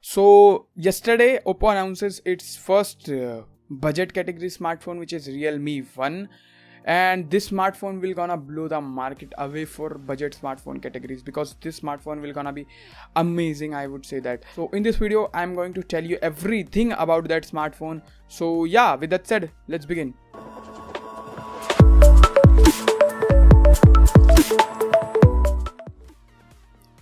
So yesterday Oppo announces its first budget category smartphone, which is Realme 1, and this smartphone will gonna blow the market away for budget smartphone categories, because this smartphone will gonna be amazing, I would say that. So in this video I'm going to tell you everything about that smartphone. So yeah, with that said, let's begin.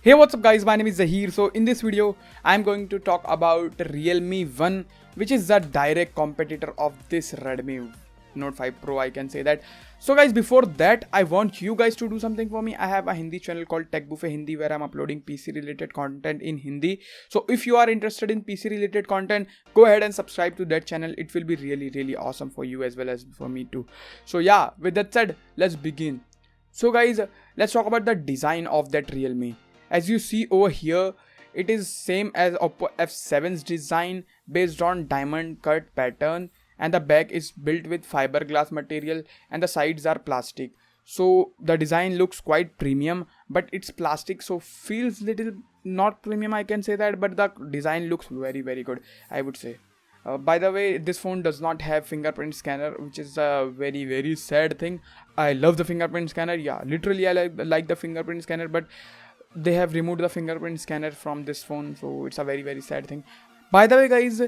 Hey, what's up guys, my name is Zahir. So in this video I'm going to talk about Realme 1, which is the direct competitor of this Redmi Note 5 Pro, I can say that. So guys, before that I want you guys to do something for me. I have a Hindi channel called Tech Buffet Hindi, where I'm uploading PC related content in Hindi. So if you are interested in PC related content, go ahead and subscribe to that channel. It will be really awesome for you as well as for me too. So yeah, with that said, let's begin. So guys, let's talk about the design of that Realme. As you see over here, it is same as Oppo F7's design, based on diamond cut pattern, and the back is built with fiberglass material and the sides are plastic. So the design looks quite premium, but it's plastic, so feels little not premium, I can say that, but the design looks very good, I would say. By the way, this phone does not have fingerprint scanner, which is a very sad thing. I love the fingerprint scanner. Yeah, literally I like the fingerprint scanner, but they have removed the fingerprint scanner from this phone, so it's a very sad thing. By the way guys,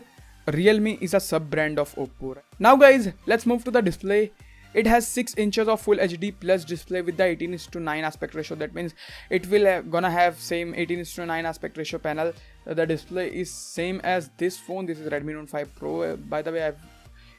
Realme is a sub brand of Oppo. Now guys, let's move to the display. It has 6 inches of full HD plus display with the 18:9 aspect ratio. That means it will gonna have same 18:9 aspect ratio panel. The display is same as this phone. This is Redmi Note 5 Pro. By the way,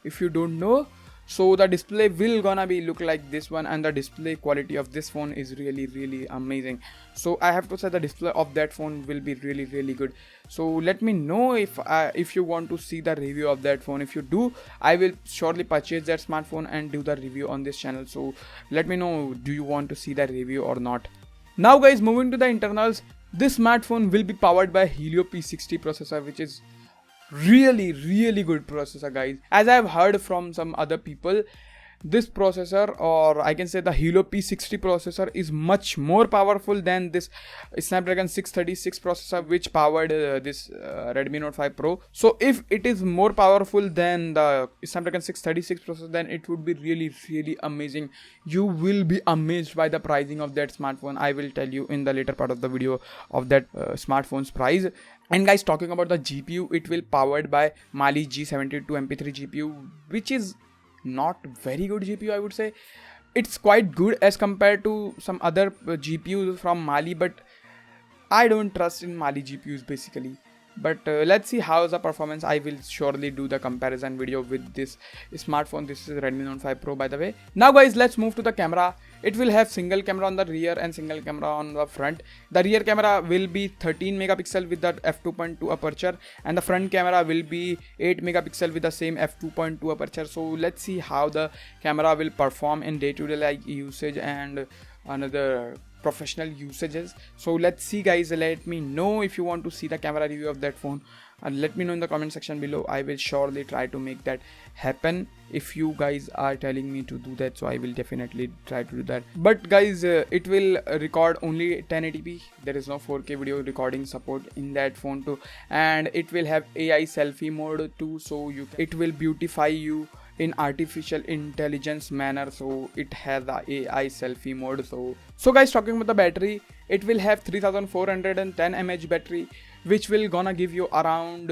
if you don't know, so the display will gonna be look like this one, and the display quality of this phone is really amazing. So I have to say the display of that phone will be really good. So let me know if you want to see the review of that phone. If you do, I will surely purchase that smartphone and do the review on this channel. So let me know, do you want to see the review or not? Now guys, moving to the internals, this smartphone will be powered by Helio P60 processor, which is really good processor guys. As I have heard from some other people, this processor, or I can say the Helio P60 processor, is much more powerful than this Snapdragon 636 processor which powered this Redmi Note 5 Pro. So if it is more powerful than the Snapdragon 636 processor, then it would be really amazing. You will be amazed by the pricing of that smartphone. I will tell you in the later part of the video of that smartphone's price. And guys, talking about the GPU, it will powered by Mali G72 MP3 GPU, which is not very good GPU, I would say. It's quite good as compared to some other GPUs from Mali, but I don't trust in Mali GPUs basically. But let's see how the performance. I will surely do the comparison video with this smartphone. This is Redmi Note 5 Pro, by the way. Now guys, let's move to the camera. It will have single camera on the rear and single camera on the front. The rear camera will be 13 megapixel with the f2.2 aperture, and the front camera will be 8 megapixel with the same f2.2 aperture. So let's see how the camera will perform in day-to-day like usage and another professional usages. So let's see guys, let me know if you want to see the camera review of that phone, and let me know in the comment section below. I will surely try to make that happen if you guys are telling me to do that. So I will definitely try to do that. But guys, it will record only 1080p. There is no 4K video recording support in that phone too, and it will have AI selfie mode too, so it will beautify you in artificial intelligence manner. So it has the AI selfie mode. So guys, talking about the battery, it will have 3410 mAh battery, which will gonna give you around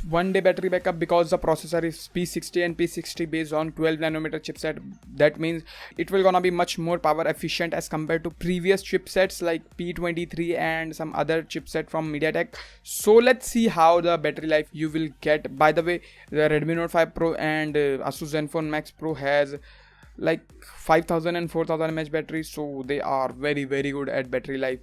1 day battery backup, because the processor is P60 and P60 based on 12 nanometer chipset. That means it will gonna be much more power efficient as compared to previous chipsets like P23 and some other chipset from MediaTek. So let's see how the battery life you will get. By the way, the Redmi Note 5 Pro and Asus Zenfone Max Pro has like 5000 and 4000 mAh batteries, so they are very good at battery life.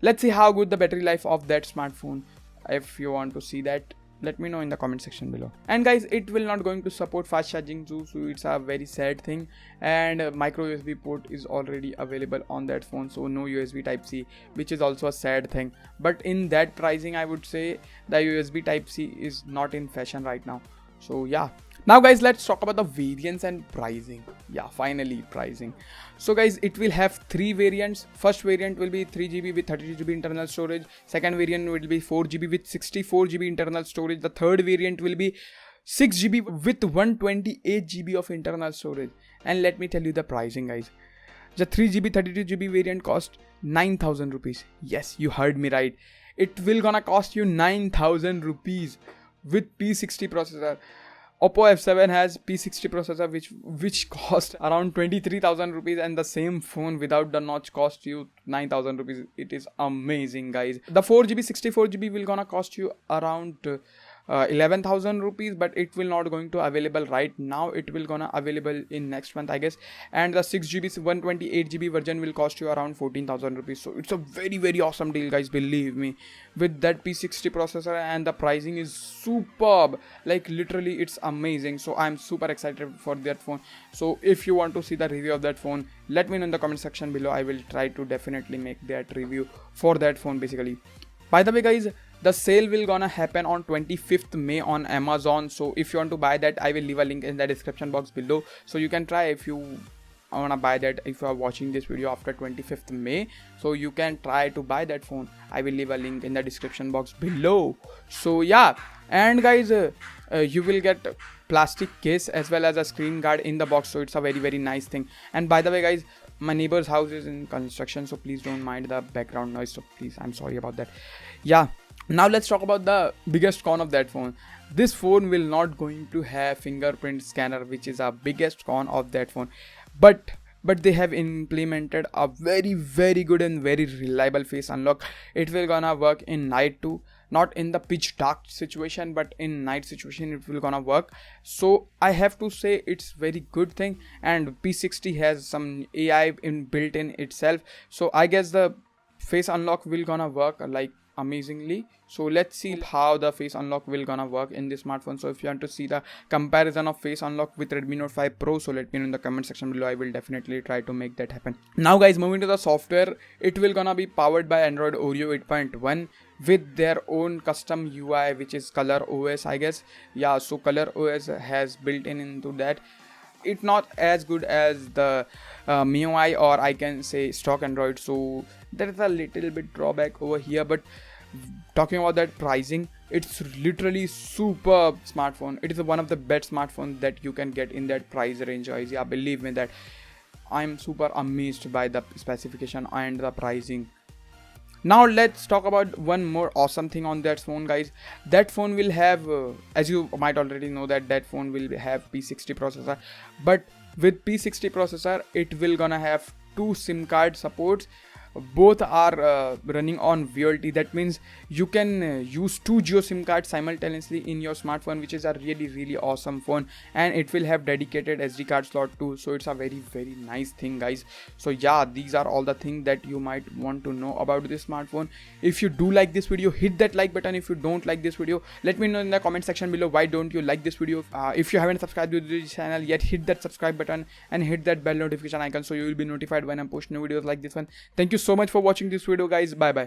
Let's see how good the battery life of that smartphone. If you want to see that, let me know in the comment section below. And guys, it will not going to support fast charging too, so it's a very sad thing. And micro USB port is already available on that phone, so no USB type C, which is also a sad thing. But in that pricing, I would say the USB type C is not in fashion right now. So yeah. Now guys, let's talk about the variants and pricing. Yeah, finally pricing. So guys, it will have 3 variants. First variant will be 3GB with 32GB internal storage. Second variant will be 4GB with 64GB internal storage. The third variant will be 6GB with 128GB of internal storage. And let me tell you the pricing guys. The 3GB 32GB variant cost 9,000 rupees. Yes, you heard me right. It will gonna cost you 9,000 rupees with P60 processor. OPPO F7 has P60 processor which cost around 23,000 rupees, and the same phone without the notch cost you 9,000 rupees. It is amazing guys. The 4GB 64GB will gonna cost you around 11,000 rupees, but it will not going to available right now. It will gonna available in next month I guess. And the 6GB 128GB version will cost you around 14,000 rupees. So it's a very awesome deal guys, believe me, with that P60 processor, and the pricing is superb. Like literally it's amazing. So I'm super excited for that phone. So if you want to see the review of that phone, let me know in the comment section below. I will try to definitely make that review for that phone basically. By the way guys, the sale will gonna happen on 25th May on Amazon. So if you want to buy that, I will leave a link in the description box below. So you can try if you wanna buy that. If you are watching this video after 25th May, so you can try to buy that phone. I will leave a link in the description box below. So yeah, and guys, you will get plastic case as well as a screen guard in the box. So it's a very nice thing. And by the way guys, my neighbor's house is in construction, so please don't mind the background noise. So please, I'm sorry about that. Yeah, now let's talk about the biggest con of that phone. This phone will not going to have fingerprint scanner, which is a biggest con of that phone. But they have implemented a very good and very reliable face unlock. It will gonna work in night too, not in the pitch dark situation, but in night situation it will gonna work. So I have to say it's very good thing. And P60 has some AI built in itself, so I guess the face unlock will gonna work like amazingly. So let's see how the face unlock will gonna work in this smartphone. So if you want to see the comparison of face unlock with Redmi Note 5 Pro, so let me know in the comment section below. I will definitely try to make that happen. Now guys, moving to the software, it will gonna be powered by Android Oreo 8.1 with their own custom UI, which is Color OS I guess. Yeah, so Color OS has built in into that. It's not as good as the MIUI or I can say stock Android, so there is a little bit drawback over here. But talking about that pricing, it's literally super smartphone. It is one of the best smartphones that you can get in that price range guys. Yeah, believe me that I'm super amazed by the specification and the pricing. Now let's talk about one more awesome thing on that phone guys. That phone will have as you might already know that phone will have P60 processor, but with P60 processor it will gonna have 2 SIM card supports. Both are running on VLT. That means you can use 2 Jio SIM cards simultaneously in your smartphone, which is a really awesome phone. And it will have dedicated SD card slot too, so it's a very nice thing guys. So yeah, these are all the things that you might want to know about this smartphone. If you do like this video, hit that like button. If you don't like this video, let me know in the comment section below why don't you like this video. If you haven't subscribed to this channel yet, hit that subscribe button and hit that bell notification icon so you will be notified when I post new videos like this one. Thank you so much for watching this video guys. Bye bye.